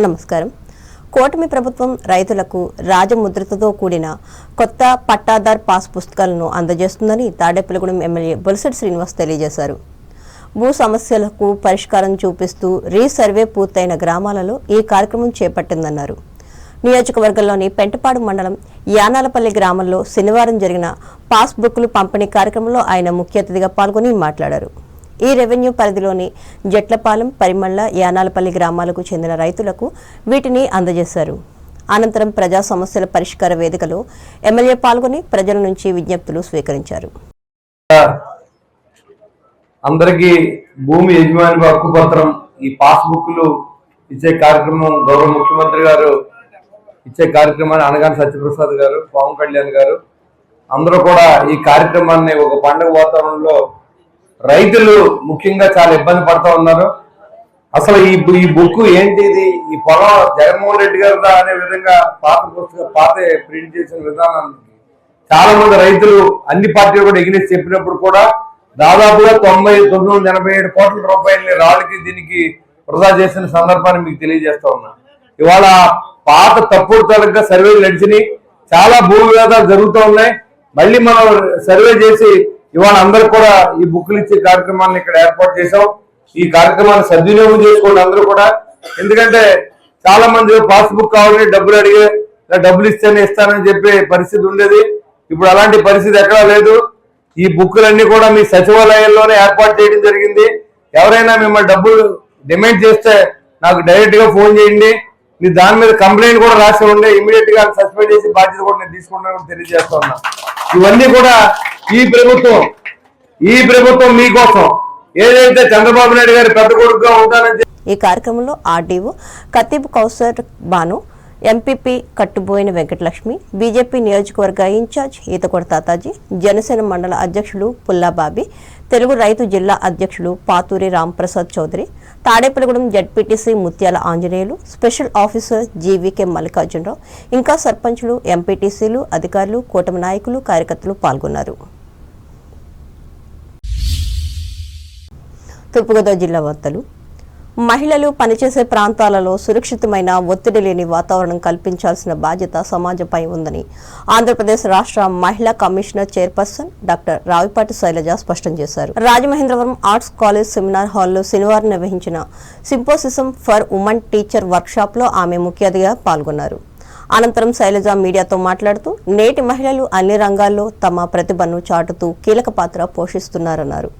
నమస్కారం. కూటమి ప్రభుత్వం రైతులకు రాజముద్రతో కూడిన కొత్త పట్టాదార్ పాస్ పుస్తకాలను అందజేస్తుందని తాడేపల్లిగూడెం ఎమ్మెల్యే బొలిశెట్టి శ్రీనివాస్ తెలియజేశారు. భూ సమస్యలకు పరిష్కారం చూపిస్తూ రీసర్వే పూర్తయిన గ్రామాలలో ఈ కార్యక్రమం చేపట్టిందన్నారు. నియోజకవర్గంలోని పెంటపాడు మండలం యానాలపల్లి గ్రామంలో శనివారం జరిగిన పాస్ బుక్లు పంపిణీ కార్యక్రమంలో ఆయన ముఖ్య అతిథిగా పాల్గొని మాట్లాడారు. ఈ రెవెన్యూ పరిధిలోని జట్లపాలెం, పరిమళ్ల, యానాలపల్లి గ్రామాలకు చెందిన రైతులకు వీటిని అందజేశారు. అనంతరం ప్రజా సమస్యల పరిష్కార వేదికలో ఎమ్మెల్యే పాల్గొని ప్రజల నుంచి విజ్ఞప్తులు స్వీకరించారు. అందరికీ భూమి యజమాని హక్కు పత్రం ఈ పాస్ బుక్లు ఇచ్చే కార్యక్రమం గౌరవ ముఖ్యమంత్రి గారు ఇచ్చే కార్యక్రమాన్ని అనగాని సత్యప్రసాద్ గారు, పవన్ కళ్యాణ్ గారు అందరూ కూడా ఈ కార్యక్రమాన్ని ఒక పండుగ వాతావరణంలో రైతులు ముఖ్యంగా చాలా ఇబ్బంది పడుతూ ఉన్నారు. అసలు ఈ బుక్ ఏంటిది, ఈ పొలం జగన్మోహన్ రెడ్డి గారు అనే విధంగా పాత ప్రింట్ చేసిన విధానానికి చాలా మంది రైతులు అన్ని పార్టీలు కూడా ఎగినేసి చెప్పినప్పుడు కూడా దాదాపుగా 987 కోట్ల రూపాయలని రాళ్ళకి దీనికి వృధా చేసిన సందర్భాన్ని మీకు తెలియజేస్తా ఉన్నా. ఇవాళ పాత తప్పుడు తరగ్గా సర్వేలు నడిచినాయి, చాలా భూ వివాదాలు జరుగుతూ ఉన్నాయి. మళ్ళీ మనం సర్వే చేసి ఇవాళ అందరూ కూడా ఈ బుక్లు ఇచ్చే కార్యక్రమాన్ని ఇక్కడ ఏర్పాటు చేశాం. ఈ కార్యక్రమాన్ని సద్వినియోగం చేసుకోండి అందరూ కూడా. ఎందుకంటే చాలా మంది పాస్ బుక్ కావాలని డబ్బులు అడిగే, డబ్బులు ఇస్తానని చెప్పే పరిస్థితి ఉండేది. ఇప్పుడు అలాంటి పరిస్థితి ఎక్కడా లేదు. ఈ బుక్కులన్నీ కూడా మీ సచివాలయాల్లోనే ఏర్పాటు చేయడం జరిగింది. ఎవరైనా మిమ్మల్ని డబ్బులు డిమాండ్ చేస్తే నాకు డైరెక్ట్ గా ఫోన్ చేయండి. మీ దాని మీద కంప్లైంట్ కూడా రాసి ఉండే ఇమీడియట్ గా సస్పెండ్ చేసి బాధ్యత కూడా నేను తీసుకుంటానని తెలియజేస్తా ఉన్నా. ఇవన్నీ కూడా ఈ ప్రభుత్వం మీకోసం ఏదైతే చంద్రబాబు నాయుడు గారి పెద్ద కొడుకుగా ఉంటానని. ఈ కార్యక్రమంలో RDO Khateeb Kausar Banu, MPP Kattuboina Venkatalakshmi, BJP నియోజకవర్గ ఇన్ఛార్జ్ ఈతకొడ తాతాజీ, జనసేన మండల అధ్యక్షులు పుల్లాబాబి, తెలుగు రైతు జిల్లా అధ్యక్షులు Pathuri Ramprasad Chowdary, Tadepalligudem ZPTC Mutyala Anjaneyulu, special officer GVK Mallikarjunarao, ఇంకా సర్పంచులు, ఎంపీటీసీలు, అధికారులు, కూటమి నాయకులు, కార్యకర్తలు పాల్గొన్నారు. తూర్పుగోదావరి జిల్లా వార్తలు. మహిళలు పనిచేసే ప్రాంతాలలో సురక్షితమైన, ఒత్తిడి లేని వాతావరణం కల్పించాల్సిన బాధ్యత సమాజంపై ఉందని ఆంధ్రప్రదేశ్ రాష్ట్ర మహిళా commissioner chairperson doctor Ravipati Shailaja స్పష్టం చేశారు. రాజమహేంద్రవరం ఆర్ట్స్ కాలేజ్ సెమినార్ హాల్లో శనివారం నిర్వహించిన సింపోసిసం ఫర్ ఉమెన్ టీచర్ వర్క్షాప్ లో ఆమె ముఖ్య అతిథిగా పాల్గొన్నారు. అనంతరం శైలజ మీడియాతో మాట్లాడుతూ నేటి మహిళలు అన్ని రంగాల్లో తమ ప్రతిభను చాటుతూ కీలక పాత్ర పోషిస్తున్నారన్నారు.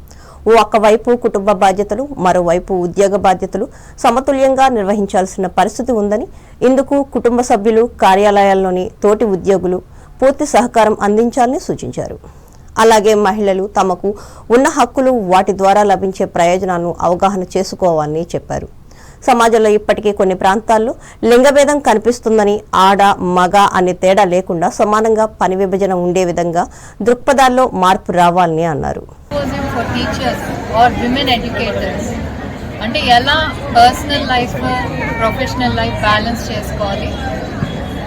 ఒకవైపు కుటుంబ బాధ్యతలు, మరోవైపు ఉద్యోగ బాధ్యతలు సమతుల్యంగా నిర్వహించాల్సిన పరిస్థితి ఉందని, ఇందుకు కుటుంబ సభ్యులు, కార్యాలయాల్లోని తోటి ఉద్యోగులు పూర్తి సహకారం అందించాలని సూచించారు. అలాగే మహిళలు తమకు ఉన్న హక్కులు, వాటి ద్వారా లభించే ప్రయోజనాలను అవగాహన చేసుకోవాలని చెప్పారు. సమాజంలో ఇప్పటికీ కొన్ని ప్రాంతాల్లో లింగభేదం కనిపిస్తుందని, ఆడ మగ అనే తేడా లేకుండా సమానంగా పని విభజన ఉండే విధంగా దృక్పథాల్లో మార్పు రావాలని అన్నారు. అంటే ఎలా personal life, professional life balance చేసుకోవాలి,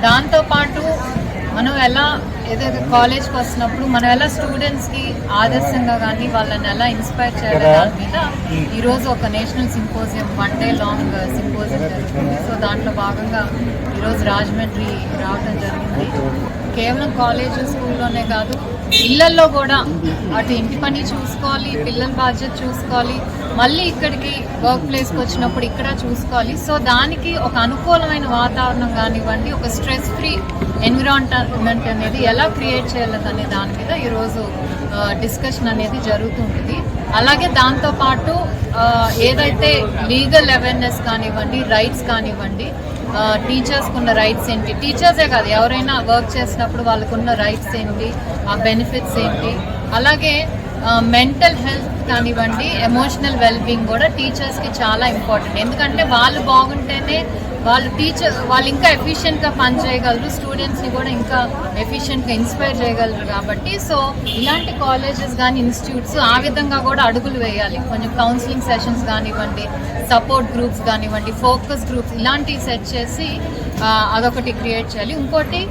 దాంతోపాటు మనం ఎలా ఏదైతే కాలేజ్కి వస్తున్నప్పుడు మనం ఎలా స్టూడెంట్స్కి ఆదర్శంగా కానీ వాళ్ళని ఎలా ఇన్స్పైర్ చేయాలి దాని మీద ఈరోజు ఒక national symposium, 1 day long symposium జరుగుతుంది. సో దాంట్లో భాగంగా ఈరోజు రాజమండ్రి రావడం జరిగింది. కేవలం కాలేజ్, స్కూల్లోనే కాదు, ఇళ్లల్లో కూడా అటు ఇంటి పని చూసుకోవాలి, పిల్లల బాధ్యత చూసుకోవాలి, మళ్ళీ ఇక్కడికి వర్క్ ప్లేస్కి వచ్చినప్పుడు ఇక్కడ చూసుకోవాలి. సో దానికి ఒక అనుకూలమైన వాతావరణం కానివ్వండి, ఒక స్ట్రెస్ ఫ్రీ ఎన్విరాన్మెంట్ అనేది ఎలా క్రియేట్ చేయాలనే దాని మీద ఈరోజు డిస్కషన్ అనేది జరుగుతుంది. అలాగే దాంతోపాటు ఏదైతే లీగల్ అవేర్నెస్ కానివ్వండి, రైట్స్ కానివ్వండి, టీచర్స్కి ఉన్న రైట్స్ ఏంటి, టీచర్సే కాదు ఎవరైనా వర్క్ చేసినప్పుడు వాళ్ళకున్న రైట్స్ ఏంటి, ఆ బెనిఫిట్స్ ఏంటి, అలాగే మెంటల్ హెల్త్ కానివ్వండి, ఎమోషనల్ వెల్బీయింగ్ కూడా టీచర్స్కి చాలా ఇంపార్టెంట్. ఎందుకంటే వాళ్ళు బాగుంటేనే వాళ్ళు ఇంకా ఎఫిషియెంట్గా పనిచేయగలరు, స్టూడెంట్స్ని కూడా ఇంకా ఎఫిషియెంట్గా ఇన్స్పైర్ చేయగలరు. కాబట్టి సో ఇలాంటి కాలేజెస్ కానీ ఇన్స్టిట్యూట్స్ ఆ విధంగా కూడా అడుగులు వేయాలి. కొంచెం కౌన్సిలింగ్ సెషన్స్ కానివ్వండి, సపోర్ట్ గ్రూప్స్ కానివ్వండి, ఫోకస్ గ్రూప్స్ ఇలాంటివి సెట్ చేసి అదొకటి క్రియేట్ చేయాలి. ఇంకోటి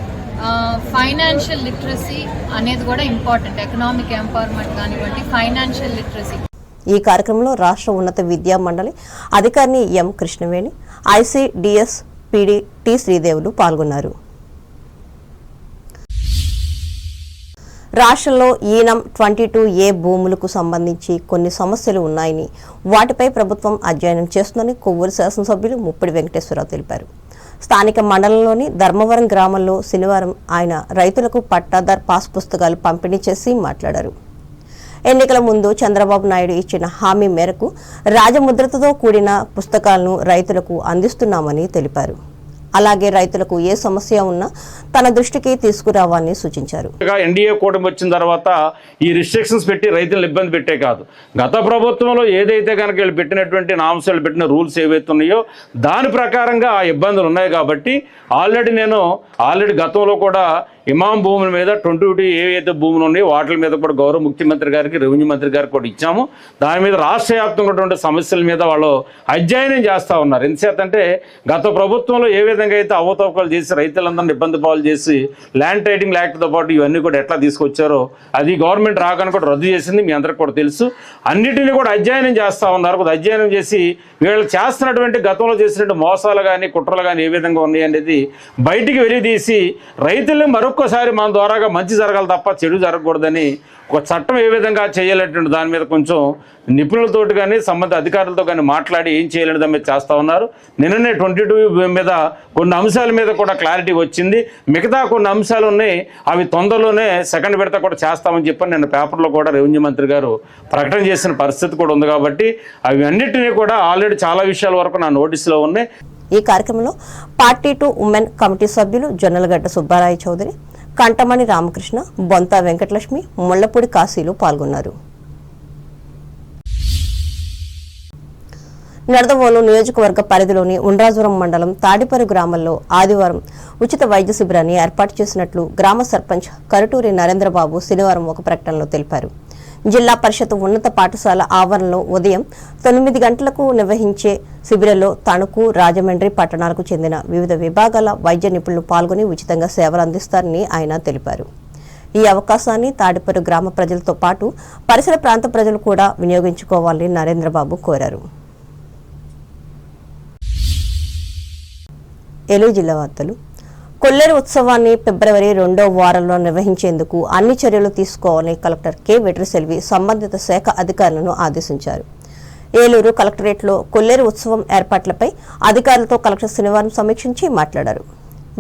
ఫైనాన్షియల్ లిటరసీ అనేది కూడా ఇంపార్టెంట్. ఎకనామిక్ ఎంపవర్మెంట్ కానివ్వండి, ఫైనాన్షియల్ లిటరసీ. ఈ కార్యక్రమంలో రాష్ట్ర ఉన్నత విద్యా మండలి అధికారిని ఎం కృష్ణవేణి, ఐసిడిఎస్ పీడీ టి శ్రీదేవులు పాల్గొన్నారు. రాష్ట్రంలో ఈనం 22A భూములకు సంబంధించి కొన్ని సమస్యలు ఉన్నాయని, వాటిపై ప్రభుత్వం అధ్యయనం చేస్తుందని కొవ్వూరు శాసనసభ్యులు ముప్పిడి వెంకటేశ్వరరావు తెలిపారు. స్థానిక మండలంలోని ధర్మవరం గ్రామంలో శనివారం ఆయన రైతులకు పట్టాదార్ పాస్ పుస్తకాలు పంపిణీ చేసి మాట్లాడారు. ఎన్నికల ముందు చంద్రబాబు నాయుడు ఇచ్చిన హామీ మేరకు రాజముద్రతో కూడిన పుస్తకాలను రైతులకు అందిస్తున్నామని తెలిపారు. అలాగే రైతులకు ఏ సమస్య ఉన్నా తన దృష్టికి తీసుకురావాలని సూచించారు. ఎన్డీఏ కూటమి వచ్చిన తర్వాత ఈ రిస్ట్రిక్షన్స్ పెట్టి రైతులను ఇబ్బంది పెట్టే కాదు, గత ప్రభుత్వంలో ఏదైతే కనుక వీళ్ళు పెట్టినటువంటి నాంశాలు పెట్టిన రూల్స్ ఏవైతే ఉన్నాయో దాని ప్రకారంగా ఆ ఇబ్బందులు ఉన్నాయి. కాబట్టి ఆల్రెడీ గతంలో కూడా ఇమాం భూముల మీద 22 ఏవైతే భూములు ఉన్నాయో వాటి మీద కూడా గౌరవ ముఖ్యమంత్రి గారికి, రెవెన్యూ మంత్రి గారికి కూడా ఇచ్చాము. దాని మీద రాష్ట్ర వ్యాప్తంగా ఉన్నటువంటి సమస్యల మీద వాళ్ళు అధ్యయనం చేస్తూ ఉన్నారు. ఎందుచేతంటే గత ప్రభుత్వంలో ఏ విధంగా అయితే అవతవకలు చేసి రైతులందరినీ ఇబ్బంది పాలు చేసి ల్యాండ్ టైటింగ్ యాక్ట్తో పాటు ఇవన్నీ కూడా ఎట్లా తీసుకొచ్చారో అది గవర్నమెంట్ రాగానే కూడా రద్దు చేసింది, మీ అందరికి కూడా తెలుసు. అన్నిటిని కూడా అధ్యయనం చేస్తూ ఉన్నారు. కొద్ది అధ్యయనం చేసి వీళ్ళు చేస్తున్నటువంటి గతంలో చేసినటువంటి మోసాలు కానీ కుట్రలు కానీ ఏ విధంగా ఉన్నాయి అనేది బయటికి వెలిదీసి రైతుల్ని మరొక్కసారి మన ద్వారాగా మంచి జరగాలి తప్ప చెడు జరగకూడదని ఒక చట్టం ఏ విధంగా చేయాలంటే దాని మీద కొంచెం నిపుణులతో కానీ సంబంధిత అధికారులతో కానీ మాట్లాడి ఏం చేయాలని దాని మీద చేస్తూ ఉన్నారు. నిన్ననే 22 మీద కొన్ని అంశాల మీద కూడా క్లారిటీ వచ్చింది. మిగతా కొన్ని అంశాలు ఉన్నాయి, అవి తొందరలోనే సెకండ్ విడత కూడా చేస్తామని చెప్పని నిన్న పేపర్లో కూడా రెవెన్యూ మంత్రి గారు ప్రకటన చేసిన పరిస్థితి కూడా ఉంది. కాబట్టి అవి అన్నిటినీ కూడా ఆల్రెడీ చాలా విషయాల వరకు నా నోటీసులో ఉన్నాయి. ఈ కార్యక్రమంలో పార్టీ టు ఉమెన్ కమిటీ సభ్యులు జొన్నలగడ్డ సుబ్బారాయ చౌదరి, కంటమణి రామకృష్ణ, బొంత వెంకటలక్ష్మి, ముళ్లపూడి కాశీలు పాల్గొన్నారు. నడదవోలు నియోజకవర్గ పరిధిలోని ఉండ్రాజురం మండలం తాడిపరు గ్రామంలో ఆదివారం ఉచిత వైద్య శిబిరాన్ని ఏర్పాటు చేసినట్లు గ్రామ సర్పంచ్ కరుటూరి నరేంద్రబాబు శనివారం ఒక ప్రకటనలో తెలిపారు. జిల్లా పరిషత్ ఉన్నత పాఠశాల ఆవరణలో ఉదయం 9 గంటలకు నిర్వహించే శిబిరంలో తణుకు, రాజమండ్రి పట్టణాలకు చెందిన వివిధ విభాగాల వైద్య నిపుణులు పాల్గొని ఉచితంగా సేవలు అందిస్తారని ఆయన తెలిపారు. ఈ అవకాశాన్ని తాడిపరు గ్రామ ప్రజలతో పాటు పరిసర ప్రాంత ప్రజలు కూడా వినియోగించుకోవాలని నరేంద్రబాబు కోరారు. ఏలూరు జిల్లా వార్తలు. కొల్లేరు ఉత్సవాన్ని ఫిబ్రవరి 2వ వారంలో నిర్వహించేందుకు అన్ని చర్యలు తీసుకోవాలని కలెక్టర్ కె వెట్రిసెల్వి సంబంధిత శాఖ అధికారులను ఆదేశించారు. ఏలూరు కలెక్టరేట్లో కొల్లేరు ఉత్సవం ఏర్పాట్లపై అధికారులతో కలెక్టర్ శనివారం సమీక్షించి మాట్లాడారు.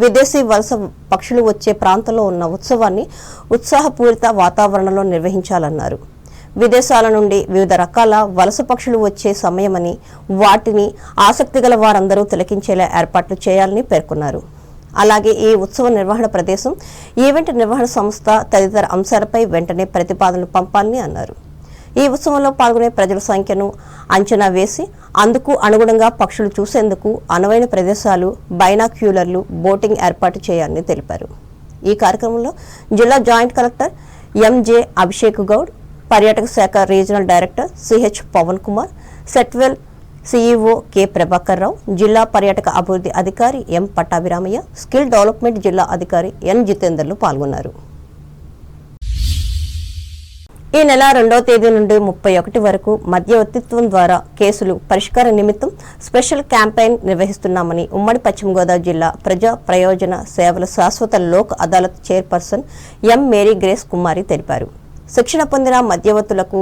విదేశీ వలస పక్షులు వచ్చే ప్రాంతంలో ఉన్న ఉత్సవాన్ని ఉత్సాహపూరిత వాతావరణంలో నిర్వహించాలన్నారు. విదేశాల నుండి వివిధ రకాల వలస పక్షులు వచ్చే సమయమని, వాటిని ఆసక్తిగల వారందరూ తిలకించేలా ఏర్పాట్లు చేయాలని పేర్కొన్నారు. అలాగే ఈ ఉత్సవ నిర్వహణ ప్రదేశం, ఈవెంట్ నిర్వహణ సంస్థ తదితర అంశాలపై వెంటనే ప్రతిపాదనలు పంపాలని అన్నారు. ఈ ఉత్సవంలో పాల్గొనే ప్రజల సంఖ్యను అంచనా వేసి అందుకు అనుగుణంగా పక్షులు చూసేందుకు అనువైన ప్రదేశాలు, బైనాక్యూలర్లు, బోటింగ్ ఏర్పాటు చేయాలని తెలిపారు. ఈ కార్యక్రమంలో జిల్లా joint collector MJ Abhishek Goud, పర్యాటక శాఖ regional director CH Pavan Kumar, SETWEL CEO K Prabhakar Rao, జిల్లా పర్యాటక అభివృద్ధి అధికారి ఎం పట్టాభిరామయ్య, స్కిల్ డెవలప్మెంట్ జిల్లా అధికారి ఎన్ జితేందర్లు పాల్గొన్నారు. ఈ నెల 2వ తేదీ నుండి 31 వరకు మధ్యవర్తిత్వం ద్వారా కేసులు పరిష్కార నిమిత్తం స్పెషల్ క్యాంపెయిన్ నిర్వహిస్తున్నామని ఉమ్మడి పశ్చిమ గోదావరి జిల్లా ప్రజా ప్రయోజన సేవల శాశ్వత లోక్ అదాలత్ చైర్పర్సన్ ఎం మేరీ గ్రేస్ కుమారి తెలిపారు. శిక్షణ పొందిన మధ్యవర్తులకు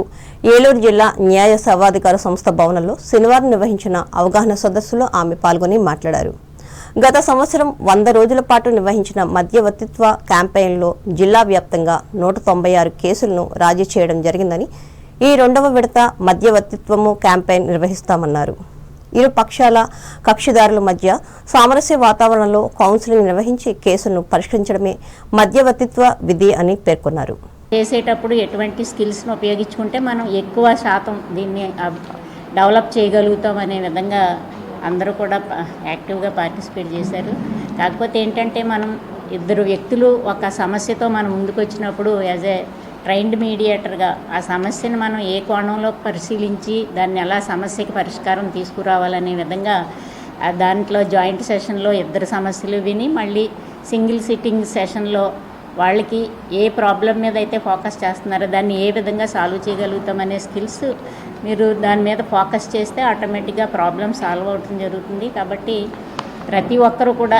ఏలూరు జిల్లా న్యాయ సేవాధికార సంస్థ భవనంలో శనివారం నిర్వహించిన అవగాహన సదస్సులో ఆమె పాల్గొని మాట్లాడారు. గత సంవత్సరం 100 రోజుల పాటు నిర్వహించిన మధ్యవర్తిత్వ క్యాంపెయిన్లో జిల్లా వ్యాప్తంగా 196 కేసులను రాజీ చేయడం జరిగిందని, ఈ 2వ విడత మధ్యవర్తిత్వము క్యాంపెయిన్ నిర్వహిస్తామన్నారు. ఇరు పక్షాల కక్షిదారుల మధ్య సామరస్య వాతావరణంలో కౌన్సిలింగ్ నిర్వహించి కేసులను పరిష్కరించడమే మధ్యవర్తిత్వ విధి అని పేర్కొన్నారు. చేసేటప్పుడు ఎటువంటి స్కిల్స్ను ఉపయోగించుకుంటే మనం ఎక్కువ శాతం దీన్ని డెవలప్ చేయగలుగుతాం అనే విధంగా అందరూ కూడా యాక్టివ్గా పార్టిసిపేట్ చేశారు. కాకపోతే ఏంటంటే మనం ఇద్దరు వ్యక్తులు ఒక సమస్యతో మనం ముందుకు వచ్చినప్పుడు యాజ్ ఏ ట్రైన్డ్ మీడియేటర్గా ఆ సమస్యను మనం ఏ కోణంలో పరిశీలించి దాన్ని ఎలా సమస్యకి పరిష్కారం తీసుకురావాలనే విధంగా దాంట్లో జాయింట్ సెషన్లో ఇద్దరు సమస్యలు విని మళ్ళీ సింగిల్ సిట్టింగ్ సెషన్లో వాళ్ళకి ఏ ప్రాబ్లం మీద అయితే ఫోకస్ చేస్తున్నారో దాన్ని ఏ విధంగా సాల్వ్ చేయగలుగుతాం అనే స్కిల్స్ మీరు దాని మీద ఫోకస్ చేస్తే ఆటోమేటిక్గా ప్రాబ్లం సాల్వ్ అవడం జరుగుతుంది. కాబట్టి ప్రతి ఒక్కరూ కూడా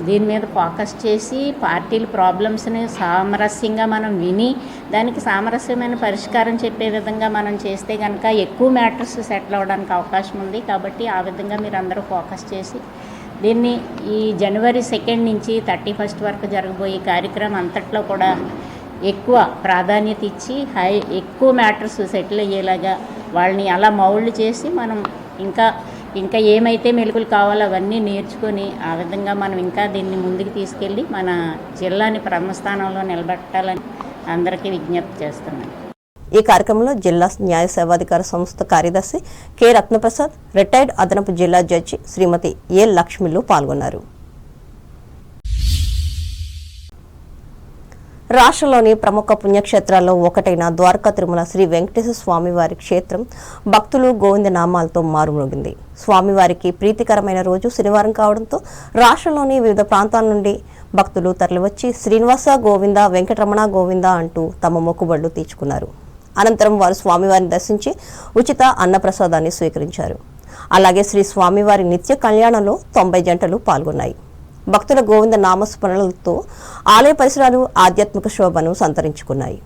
దీని మీద ఫోకస్ చేసి పార్టీల ప్రాబ్లమ్స్ని సామరస్యంగా మనం విని దానికి సామరస్యమైన పరిష్కారం చెప్పే విధంగా మనం చేస్తే కనుక ఎక్కువ మ్యాటర్స్ సెటిల్ అవ్వడానికి అవకాశం ఉంది. కాబట్టి ఆ విధంగా మీరు అందరూ ఫోకస్ చేసి దీన్ని ఈ జనవరి 2 నుంచి 31 వరకు జరగబోయే కార్యక్రమం అంతట్లో కూడా ఎక్కువ ప్రాధాన్యత ఇచ్చి ఎక్కువ మ్యాటర్స్ సెటిల్ అయ్యేలాగా వాళ్ళని అలా మౌల్డ్ చేసి మనం ఇంకా ఏమైతే మెలుకులు కావాలో అవన్నీ నేర్చుకొని ఆ విధంగా మనం ఇంకా దీన్ని ముందుకు తీసుకెళ్ళి మన జిల్లాని ప్రథమ స్థానంలో నిలబెట్టాలని అందరికీ విజ్ఞప్తి చేస్తున్నాను. ఈ కార్యక్రమంలో జిల్లా న్యాయ సేవాధికార సంస్థ కార్యదర్శి కె రత్నప్రసాద్, రిటైర్డ్ అదనపు జిల్లా జడ్జి శ్రీమతి ఏ లక్ష్మిలు పాల్గొన్నారు. రాష్ట్రంలోని ప్రముఖ పుణ్యక్షేత్రాల్లో ఒకటైన ద్వారకా తిరుమల శ్రీ వెంకటేశ్వర స్వామివారి క్షేత్రం భక్తులు గోవింద నామాలతో మారుమోగింది. స్వామివారికి ప్రీతికరమైన రోజు శనివారం కావడంతో రాష్ట్రంలోని వివిధ ప్రాంతాల నుండి భక్తులు తరలివచ్చి శ్రీనివాస గోవింద, వెంకటరమణ గోవింద అంటూ తమ మొక్కుబడులు తీర్చుకున్నారు. అనంతరం వారు స్వామివారిని దర్శించి ఉచిత అన్నప్రసాదాన్ని స్వీకరించారు. అలాగే శ్రీ స్వామివారి నిత్య కళ్యాణంలో 90 జంటలు పాల్గొన్నాయి. భక్తుల గోవింద నామస్మరణలతో ఆలయ పరిసరాలు ఆధ్యాత్మిక శోభను సంతరించుకున్నాయి.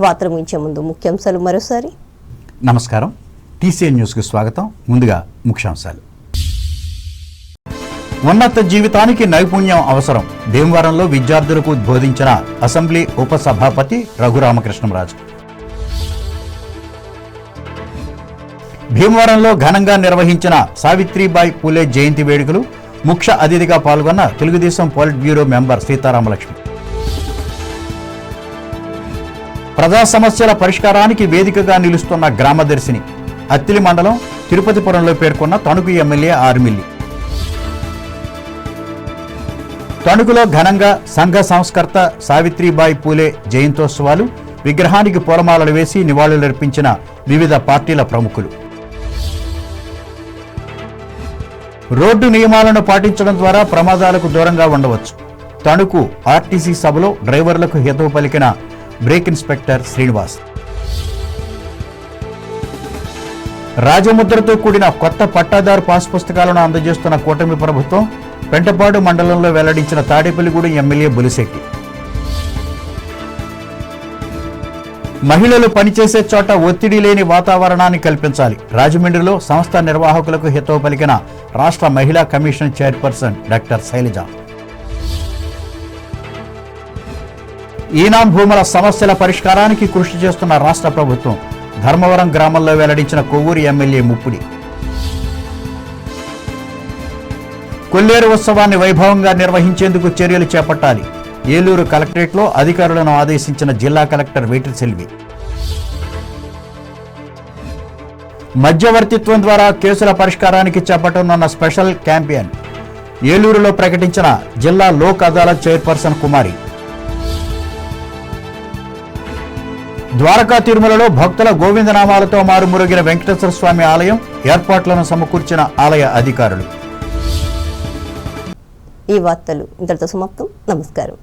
వార్తలు ముగించే ముందు ముఖ్యాంశాలు మరోసారి. నమస్కారం, టీసీఎన్ న్యూస్కి స్వాగతం. ముందుగా ముఖ్యాంశాలు. ఉన్నత జీవితానికి నైపుణ్యం అవసరం. భీమవరంలో విద్యార్థులకు బోధించిన అసెంబ్లీ ఉపసభాపతి రఘురామకృష్ణంరాజు. భీమవరంలో ఘనంగా నిర్వహించిన సావిత్రిబాయి పూలే జయంతి వేడుకలు. ముఖ్య అతిథిగా పాల్గొన్న Telugu Desam polit bureau member Seetharamalakshmi. ప్రజా సమస్యల పరిష్కారానికి వేదికగా నిలుస్తున్న గ్రామదర్శిని. అత్తిలి మండలం తిరుపతిపురంలో పేర్కొన్న తణుకు ఎమ్మెల్యే ఆర్మిల్లి. తణుకులో ఘనంగా సంఘ సంస్కర్త సావిత్రిబాయి పూలే జయంతోత్సవాలు. విగ్రహానికి పూలమాలలు వేసి నివాళులర్పించిన వివిధ పార్టీల ప్రముఖులు. రోడ్డు నియమాలను పాటించడం ద్వారా ప్రమాదాలకు దూరంగా ఉండవచ్చు. తణుకు ఆర్టీసీ సభలో డ్రైవర్లకు హితవు పలికిన బ్రేక్ ఇన్స్పెక్టర్ శ్రీనివాస్. రాజముద్రతో కూడిన కొత్త పట్టాదారు పాస్ పుస్తకాలను అందజేస్తున్న కూటమి ప్రభుత్వం. పెంటపాడు మండలంలో వెల్లడించిన తాడేపల్లిగూడెం ఎమ్మెల్యే బులిశెట్టి. మహిళలు పనిచేసే చోట ఒత్తిడి లేని వాతావరణాన్ని కల్పించాలి. రాజమండ్రిలో సంస్థ నిర్వాహకులకు హితవు పలికిన రాష్ట్ర మహిళా కమిషన్ చైర్పర్సన్ డాక్టర్ శైలజ. ఈనాం భూముల సమస్యల పరిష్కారానికి కృషి చేస్తున్న రాష్ట్ర ప్రభుత్వం. ధర్మవరం గ్రామంలో వెల్లడించిన కొవ్వూరు ఎమ్మెల్యే ముప్పుడి. కొల్లేరు ఉత్సవాన్ని వైభవంగా నిర్వహించేందుకు చర్యలు చేపట్టాలి. ఏలూరు కలెక్టరేట్లో అధికారులను ఆదేశించిన జిల్లా కలెక్టర్ వేటిసెల్వి. మధ్యవర్తిత్వం ద్వారా కేసుల పరిష్కారానికి చేపట్టనున్న స్పెషల్ క్యాంపెయిన్. ఏలూరులో ప్రకటించిన జిల్లా లోక్ అదాలత్ చైర్పర్సన్ కుమారి. ద్వారకా తిరుమలలో భక్తుల గోవిందనామాలతో మారుమురుగిన వెంకటేశ్వర స్వామి ఆలయం. ఏర్పాట్లను సమకూర్చిన ఆలయ అధికారులు. ఈ వార్తలు ఇంతటితో సమాప్తం. నమస్కారం.